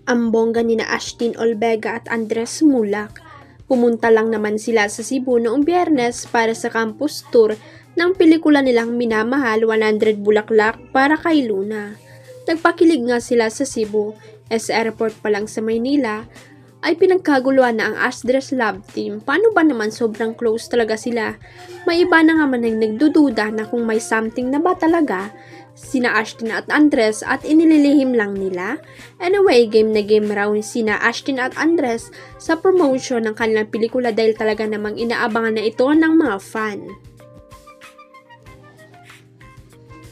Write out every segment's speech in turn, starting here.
Ang bongga nina Ashtin Olvega at Andres Mulak. Pumunta lang naman sila sa Cebu noong Biyernes para sa campus tour ng pelikula nilang Minamahal 100 Bulaklak para kay Luna. Nagpakilig nga sila sa Cebu, sa airport pa lang sa Maynila ay pinagkaguluhan na ang Asdres Love Team. Paano ba naman sobrang close talaga sila? May iba na nga man ang nagdududa na kung may something na ba talaga sina Ashtin at Andres at inililihim lang nila. Anyway, game na game raw sina Ashtin at Andres sa promotion ng kanilang pelikula dahil talaga namang inaabangan na ito ng mga fan.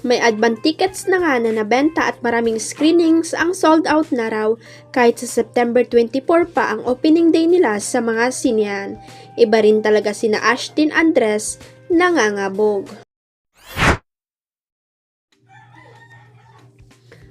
May advance tickets na nga na nabenta at maraming screenings ang sold out na raw kahit sa September 24 pa ang opening day nila sa mga sinehan. Iba rin talaga sina Ashtin Andres nangangabog.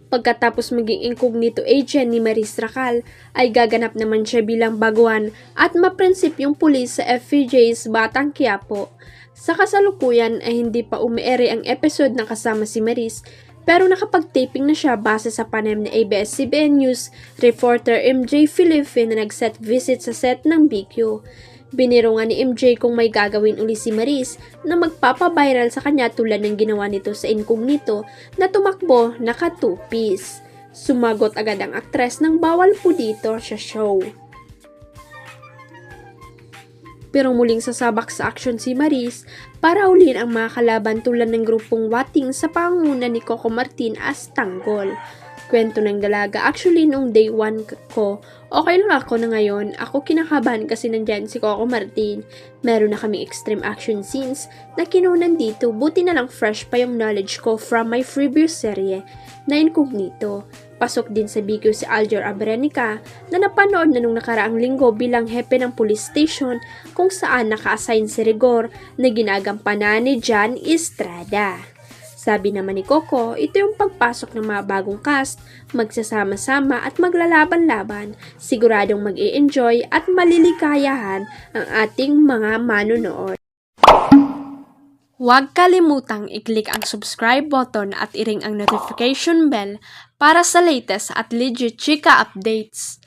Pagkatapos maging incognito agent ni Maris Racal, ay gaganap naman siya bilang baguhan at maprinsipyong pulis sa FPJ's Batang Quiapo. Sa kasalukuyan ay hindi pa umiere ang episode na kasama si Maris, pero nakapag-taping na siya base sa panayam ni ABS-CBN News reporter MJ Filipe na nag-set visit sa set ng BQ. Biniro nga ni MJ kung may gagawin uli si Maris na magpapaviral sa kanya tulad ng ginawa nito sa Incognito na tumakbo naka two-piece. Sumagot agad ang aktres ng bawal po dito sa show. Pero muling sasabak sa aksyon si Maris para huliin ang mga kalaban tulad ng grupong Wating sa pangunguna ni Coco Martin as Tanggol. Kwento ng dalaga, actually nung day 1 ko, okay lang ako na ngayon. Ako kinakabahan kasi nandyan si Coco Martin. Meron na kaming extreme action scenes na kinunan dito. Buti na lang fresh pa yung knowledge ko from my previous serye na Incognito. Pasok din sa BQ si Alger Abrenica na napanood na nung nakaraang linggo bilang hepe ng police station kung saan naka-assign si Rigor na ginagampanan ni John Estrada. Sabi naman ni Coco, ito yung pagpasok ng mga bagong cast, magsasama-sama at maglalaban-laban, siguradong mag-i-enjoy at malilikayahan ang ating mga manonood. Huwag kalimutang i-click ang subscribe button at i-ring ang notification bell para sa latest at legit chika updates.